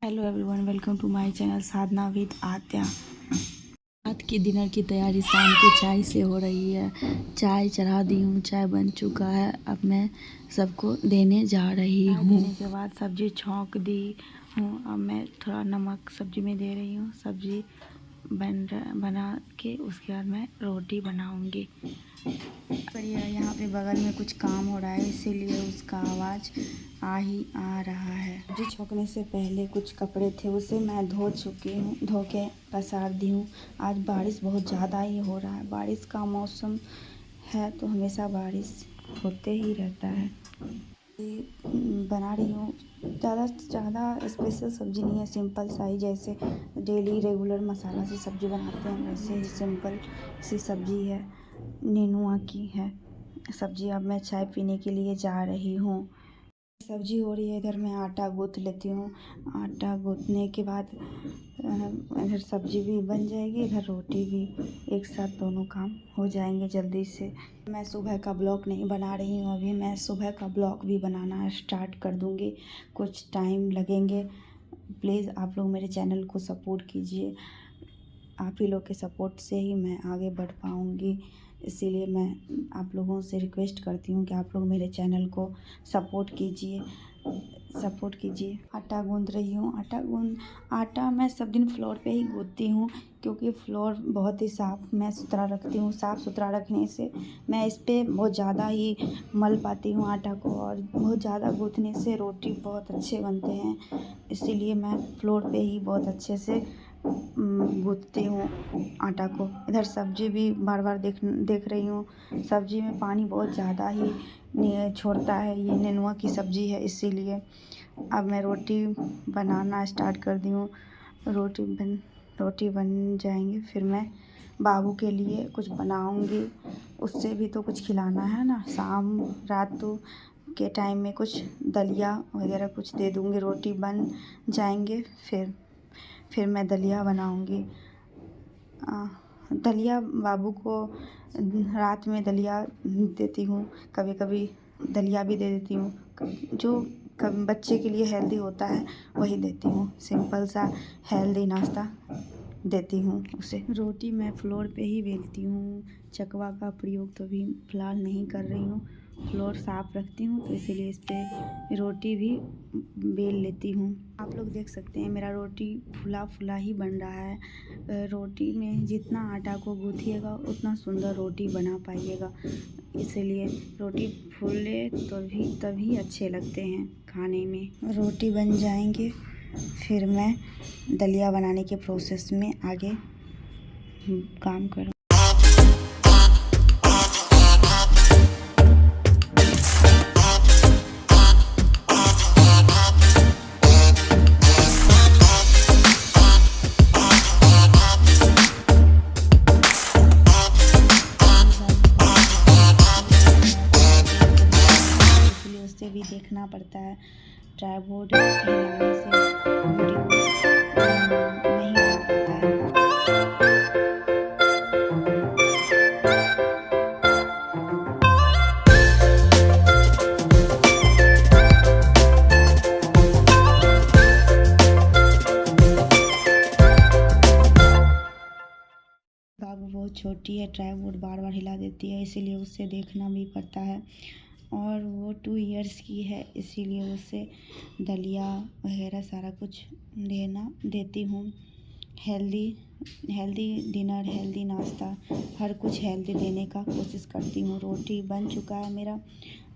Hello everyone, welcome to my channel Sadhana with Atya. रात के dinner की तैयारी शाम की चाय से हो रही है। चाय चढ़ा दी हूँ, चाय बन चुका है। अब मैं सबको देने जा रही हूँ। देने के बाद सब्जी छौंक दी हूँ। अब मैं थोड़ा नमक सब्जी में दे रही हूँ। सब्जी बना के उसके बाद मैं रोटी बनाऊँगी। बढ़िया, यहाँ पे बगल में कुछ काम हो रहा है, इसीलिए उसका आवाज़ आ रहा है। सब्जी छौंकने से पहले कुछ कपड़े थे, उसे मैं धो चुकी हूँ, धो के पसार दी हूँ। आज बारिश बहुत ज़्यादा ही हो रहा है। बारिश का मौसम है तो हमेशा बारिश होते ही रहता है। बना रही हूँ, ज़्यादा से ज़्यादा स्पेशल सब्ज़ी नहीं है, सिंपल सा ही, जैसे डेली रेगुलर मसाला से सब्ज़ी बनाते हैं वैसे ही सिंपल सी सब्ज़ी है। नेनुआ की है सब्ज़ी। अब मैं चाय पीने के लिए जा रही हूँ। सब्ज़ी हो रही है, इधर मैं आटा गूँथ लेती हूँ। आटा गूँथने के बाद इधर सब्ज़ी भी बन जाएगी, इधर रोटी भी, एक साथ दोनों काम हो जाएंगे जल्दी से। मैं सुबह का ब्लॉग नहीं बना रही हूँ अभी, मैं सुबह का ब्लॉग भी बनाना स्टार्ट कर दूँगी। कुछ टाइम लगेंगे। प्लीज़ आप लोग मेरे चैनल को सपोर्ट कीजिए। आप ही लोग के सपोर्ट से ही मैं आगे बढ़ पाऊँगी। इसीलिए मैं आप लोगों से रिक्वेस्ट करती हूँ कि आप लोग मेरे चैनल को सपोर्ट कीजिए। आटा गूँथ रही हूँ। आटा मैं सब दिन फ्लोर पे ही गूँथती हूँ, क्योंकि फ्लोर बहुत ही साफ़ मैं सुथरा रखती हूँ। साफ़ सुथरा रखने से मैं इस पर बहुत ज़्यादा ही मल पाती हूँ आटा को, और बहुत ज़्यादा गूँथने से रोटी बहुत अच्छे बनते हैं। इसीलिए मैं फ्लोर पे ही बहुत अच्छे से गूँथती हूँ आटा को। इधर सब्ज़ी भी बार बार देख रही हूँ, सब्ज़ी में पानी बहुत ज़्यादा ही छोड़ता है। ये नेनुआ की सब्ज़ी है, इसीलिए। अब मैं रोटी बनाना स्टार्ट कर दी हूँ। रोटी बन जाएंगी, फिर मैं बाबू के लिए कुछ बनाऊँगी। उससे भी तो कुछ खिलाना है ना। शाम रात के टाइम में कुछ दलिया वगैरह कुछ दे दूँगी। रोटी बन जाएंगे, फिर मैं दलिया बनाऊँगी। दलिया बाबू को रात में दलिया देती हूँ, कभी कभी दलिया भी दे देती हूँ। जो बच्चे के लिए हेल्दी होता है वही देती हूँ। सिंपल सा हेल्दी नाश्ता देती हूँ उसे। रोटी मैं फ्लोर पे ही बेलती हूँ। चकवा का प्रयोग तो अभी फ़िलहाल नहीं कर रही हूँ। फ्लोर साफ़ रखती हूँ तो इसीलिए इस पर रोटी भी बेल लेती हूँ। आप लोग देख सकते हैं मेरा रोटी फुला फुला ही बन रहा है। रोटी में जितना आटा को गूँथिएगा उतना सुंदर रोटी बना पाइएगा। इसलिए रोटी फूले तभी अच्छे लगते हैं खाने में। रोटी बन जाएंगे, फिर मैं दलिया बनाने के प्रोसेस में आगे काम करूँ। इसलिए उससे भी देखना पड़ता है। ट्राइपॉड हिलाने से वीडियो नहीं बन पाता है। बाबू बहुत छोटी है, ट्राइपॉड बार बार हिला देती है, इसीलिए उससे देखना भी पड़ता है। और वो 2 इयर्स की है, इसीलिए उसे दलिया वगैरह सारा कुछ देती हूँ। हेल्दी डिनर, हेल्दी नाश्ता, हर कुछ हेल्दी देने का कोशिश करती हूँ। रोटी बन चुका है मेरा।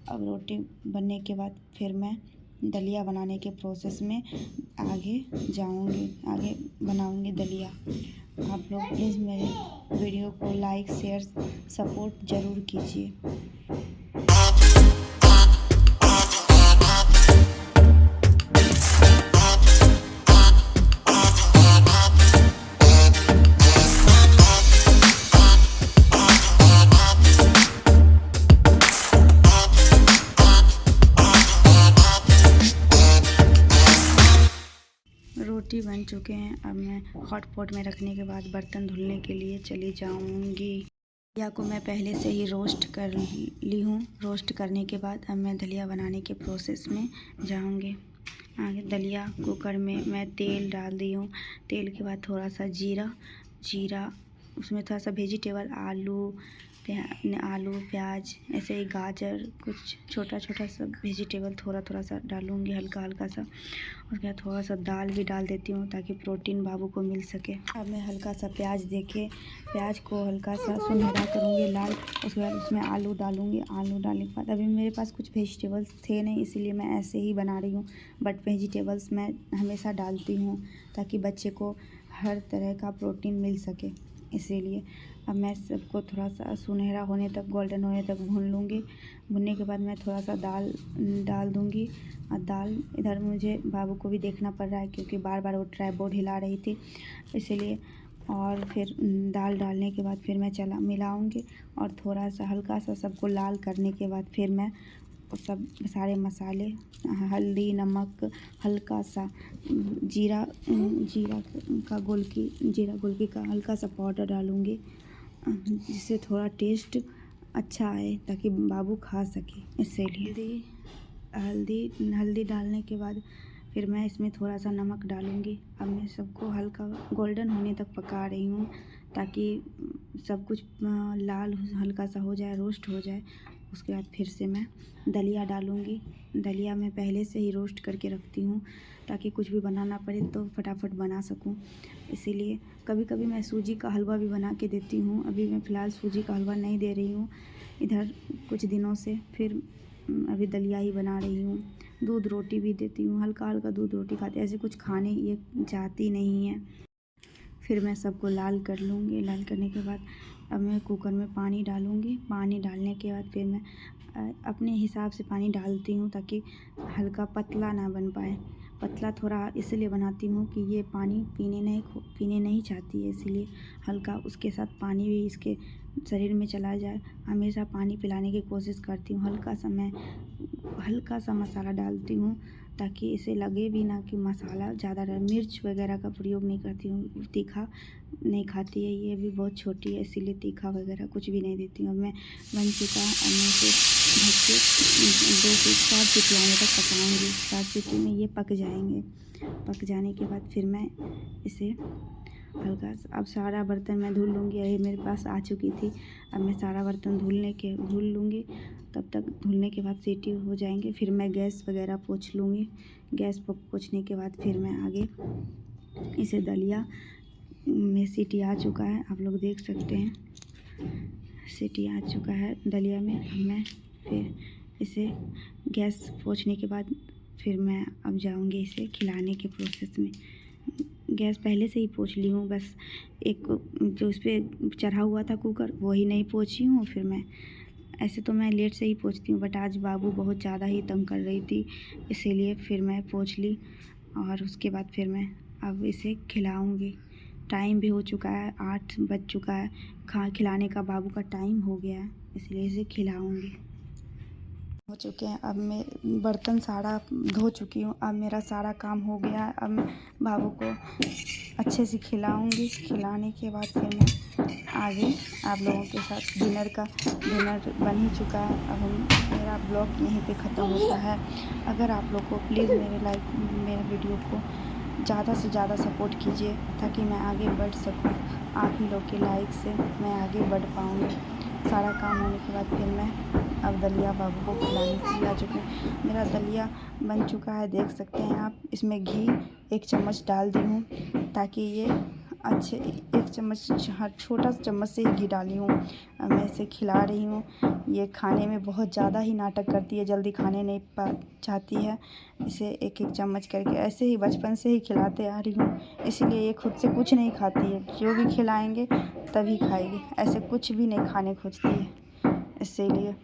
अब रोटी बनने के बाद फिर मैं दलिया बनाने के प्रोसेस में आगे जाऊँगी, आगे बनाऊँगी दलिया। आप लोग प्लीज़ मेरे वीडियो को लाइक शेयर सपोर्ट ज़रूर कीजिए। रोटी बन चुके हैं। अब मैं हॉट पॉट में रखने के बाद बर्तन धुलने के लिए चली जाऊंगी। दलिया को मैं पहले से ही रोस्ट कर ली हूँ। रोस्ट करने के बाद अब मैं दलिया बनाने के प्रोसेस में जाऊंगी। आगे दलिया कुकर में मैं तेल डाल दी हूँ। तेल के बाद थोड़ा सा जीरा उसमें थोड़ा सा वेजिटेबल आलू प्याज ऐसे ही गाजर कुछ छोटा सा वेजिटेबल थोड़ा सा डालूँगी हल्का सा। उसके बाद थोड़ा सा दाल भी डाल देती हूँ ताकि प्रोटीन बाबू को मिल सके। अब मैं हल्का सा प्याज को हल्का सा सुनहरा करूँगी लाल। उसके बाद उसमें आलू डालूँगी। आलू डालने के बाद अभी मेरे पास कुछ वेजिटेबल्स थे नहीं, इसीलिए मैं ऐसे ही बना रही हूँ। बट वेजिटेबल्स मैं हमेशा डालती हूँ ताकि बच्चे को हर तरह का प्रोटीन मिल सके, इसीलिए। अब मैं सबको थोड़ा सा सुनहरा होने तक, गोल्डन होने तक भून लूँगी। भुनने के बाद मैं थोड़ा सा दाल डाल दूँगी। और दाल इधर मुझे बाबू को भी देखना पड़ रहा है क्योंकि बार बार वो ट्राइपॉड हिला रही थी, इसीलिए। और फिर दाल डालने के बाद फिर मैं मिलाऊँगी और थोड़ा सा हल्का सा सबको लाल करने के बाद फिर मैं सब सारे मसाले, हल्दी, नमक, हल्का सा जीरा गोलकी का हल्का सा पाउडर डालूँगी, जिससे थोड़ा टेस्ट अच्छा आए ताकि बाबू खा सके, इसीलिए। हल्दी डालने के बाद फिर मैं इसमें थोड़ा सा नमक डालूँगी। अब मैं सबको हल्का गोल्डन होने तक पका रही हूँ ताकि सब कुछ लाल हल्का सा हो जाए, रोस्ट हो जाए। उसके बाद फिर से मैं दलिया डालूँगी। दलिया मैं पहले से ही रोस्ट करके रखती हूँ ताकि कुछ भी बनाना पड़े तो फटाफट बना सकूँ, इसीलिए। कभी कभी मैं सूजी का हलवा भी बना के देती हूँ। अभी मैं फ़िलहाल सूजी का हलवा नहीं दे रही हूँ इधर कुछ दिनों से। फिर अभी दलिया ही बना रही हूँ। दूध रोटी भी देती हूँ, हल्का दूध रोटी खाते, ऐसे कुछ खाने ये जाती नहीं है। फिर मैं सबको लाल कर लूँगी। लाल करने के बाद अब मैं कुकर में पानी डालूँगी। पानी डालने के बाद फिर मैं अपने हिसाब से पानी डालती हूँ ताकि हल्का पतला ना बन पाए। पतला थोड़ा इसलिए बनाती हूँ कि ये पानी पीने नहीं चाहती है, इसीलिए हल्का उसके साथ पानी भी इसके शरीर में चला जाए। हमेशा पानी पिलाने की कोशिश करती हूँ। हल्का सा मसाला डालती हूँ ताकि इसे लगे भी ना कि मसाला ज़्यादा मिर्च वगैरह का प्रयोग नहीं करती हूँ। तीखा नहीं खाती है, ये भी बहुत छोटी है, इसीलिए तीखा वगैरह कुछ भी नहीं देती हूँ। अब मैं बन चुका है, अब मैं इसे ढक के 2 से 4 सीटी आने तक पकाऊँगी। 4 सीटी में ये पक जाएंगे। पक जाने के बाद फिर मैं इसे हल्का सा, अब सारा बर्तन मैं धुल लूँगी। ये मेरे पास आ चुकी थी। अब मैं सारा बर्तन धुल लूँगी। तब तक धुलने के बाद सीटी हो जाएंगे, फिर मैं गैस वगैरह पोंछ लूँगी। गैस पोंछने के बाद फिर मैं आगे इसे दलिया में सीटी आ चुका है, आप लोग देख सकते हैं सीटी आ चुका है दलिया में। अब मैं फिर इसे गैस पोंछने के बाद फिर मैं अब जाऊँगी इसे खिलाने के प्रोसेस में। गैस पहले से ही पोंछ ली हूँ, बस एक जो उस पर चढ़ा हुआ था कुकर वही नहीं पोंछी हूँ। फिर मैं ऐसे तो मैं लेट से ही पोंछती हूँ, बट आज बाबू बहुत ज़्यादा ही तंग कर रही थी, इसीलिए फिर मैं पोंछ ली। और उसके बाद फिर मैं अब इसे खिलाऊँगी। टाइम भी हो चुका है, 8 बज चुका है। खिलाने का बाबू का टाइम हो गया है, इसलिए इसे खिलाऊँगी। हो चुके हैं, अब मैं बर्तन सारा धो चुकी हूँ। अब मेरा सारा काम हो गया है। अब मैं बाबू को अच्छे से खिलाऊँगी। खिलाने के बाद फिर मैं आगे आप लोगों के साथ डिनर बन ही चुका है। अब मेरा ब्लॉग यहीं पे ख़त्म होता है। अगर आप लोग को प्लीज़ मेरे वीडियो को ज़्यादा से ज़्यादा सपोर्ट कीजिए ताकि मैं आगे बढ़ सकूं। आप ही लोग के लाइक से मैं आगे बढ़ पाऊँगी। सारा काम होने के बाद फिर मैं अब दलिया बाबू को खिलाने के लिए आ चुकी हूँ। मेरा दलिया बन चुका है, देख सकते हैं आप। इसमें घी 1 चम्मच डाल दी हूँ ताकि ये अच्छे 1 चम्मच, छोटा चम्मच से ही घी डाली हूँ। मैं इसे खिला रही हूँ। ये खाने में बहुत ज़्यादा ही नाटक करती है, जल्दी खाने नहीं चाहती है। इसे 1-1 चम्मच करके ऐसे ही बचपन से ही खिलाते आ रही हूँ, इसीलिए ये खुद से कुछ नहीं खाती है। जो भी खिलाएंगे तभी खाएगी, ऐसे कुछ भी नहीं खाने खोजती है, इसीलिए।